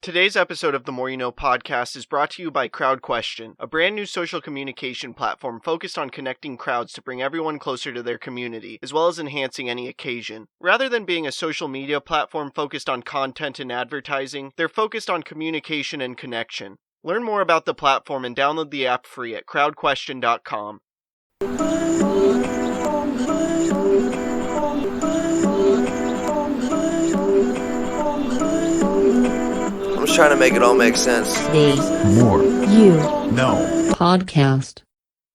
Today's episode of the More You Know podcast is brought to you by CrowdQuestion, a brand new social communication platform focused on connecting crowds to bring everyone closer to their community, as well as enhancing any occasion. Rather than being a social media platform focused on content and advertising, they're focused on communication and connection. Learn more about the platform and download the app free at crowdquestion.com. I'm just trying to make it all make sense. The More You Know Podcast.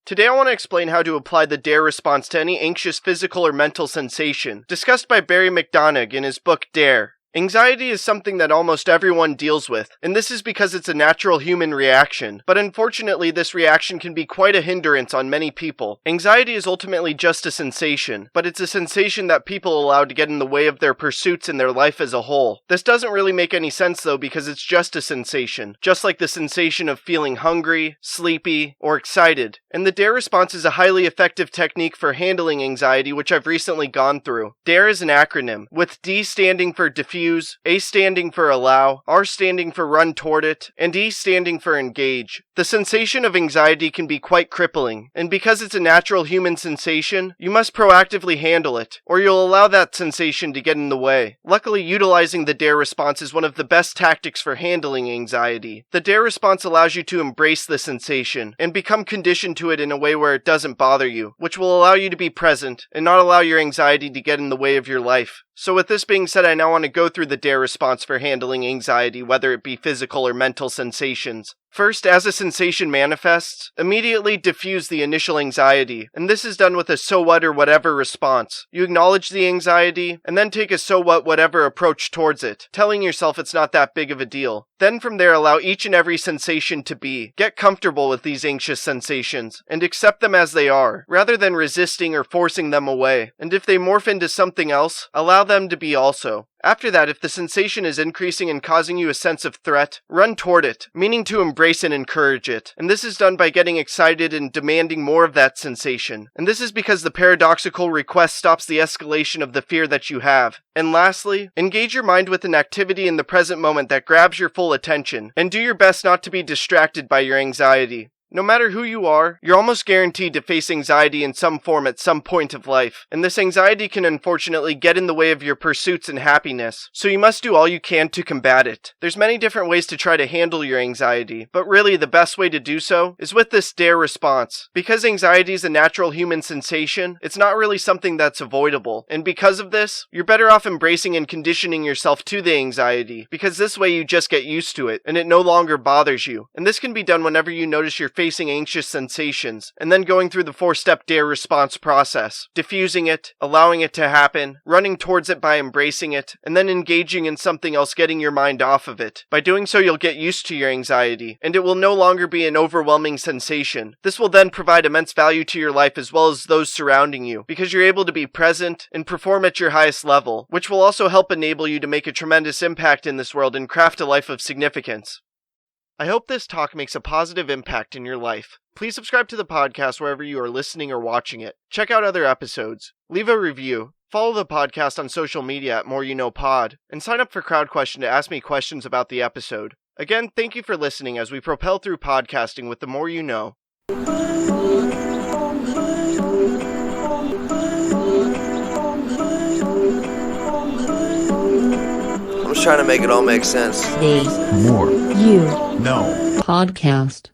Today I want to explain how to apply the DARE response to any anxious physical or mental sensation, discussed by Barry McDonagh in his book DARE. Anxiety is something that almost everyone deals with, and this is because it's a natural human reaction. But unfortunately, this reaction can be quite a hindrance on many people. Anxiety is ultimately just a sensation, but it's a sensation that people allow to get in the way of their pursuits and their life as a whole. This doesn't really make any sense though, because it's just a sensation, just like the sensation of feeling hungry, sleepy, or excited. And the DARE response is a highly effective technique for handling anxiety, which I've recently gone through. DARE is an acronym, with D standing for diffuse, A standing for allow, R standing for run toward it, and E standing for engage. The sensation of anxiety can be quite crippling, and because it's a natural human sensation, you must proactively handle it, or you'll allow that sensation to get in the way. Luckily, utilizing the DARE response is one of the best tactics for handling anxiety. The DARE response allows you to embrace the sensation, and become conditioned to it in a way where it doesn't bother you, which will allow you to be present, and not allow your anxiety to get in the way of your life. So with this being said, I now want to go through the DARE response for handling anxiety, whether it be physical or mental sensations. First, as a sensation manifests, immediately diffuse the initial anxiety, and this is done with a so what or whatever response. You acknowledge the anxiety, and then take a so what whatever approach towards it, telling yourself it's not that big of a deal. Then from there, allow each and every sensation to be. Get comfortable with these anxious sensations, and accept them as they are, rather than resisting or forcing them away. And if they morph into something else, allow them to be also. After that, if the sensation is increasing and causing you a sense of threat, run toward it, meaning to embrace and encourage it. And this is done by getting excited and demanding more of that sensation. And this is because the paradoxical request stops the escalation of the fear that you have. And lastly, engage your mind with an activity in the present moment that grabs your full attention, and do your best not to be distracted by your anxiety. No matter who you are, you're almost guaranteed to face anxiety in some form at some point of life, and this anxiety can unfortunately get in the way of your pursuits and happiness, so you must do all you can to combat it. There's many different ways to try to handle your anxiety, but really the best way to do so is with this DARE response. Because anxiety is a natural human sensation, it's not really something that's avoidable, and because of this, you're better off embracing and conditioning yourself to the anxiety, because this way you just get used to it, and it no longer bothers you. And this can be done whenever you notice you're facing anxious sensations, and then going through the 4-step DARE response process, diffusing it, allowing it to happen, running towards it by embracing it, and then engaging in something else, getting your mind off of it. By doing so, you'll get used to your anxiety, and it will no longer be an overwhelming sensation. This will then provide immense value to your life as well as those surrounding you, because you're able to be present and perform at your highest level, which will also help enable you to make a tremendous impact in this world and craft a life of significance. I hope this talk makes a positive impact in your life. Please subscribe to the podcast wherever you are listening or watching it. Check out other episodes. Leave a review. Follow the podcast on social media at More You Know Pod. And sign up for CrowdQuestion to ask me questions about the episode. Again, thank you for listening as we propel through podcasting with the More You Know. I'm just trying to make it all make sense. The More You Know Podcast.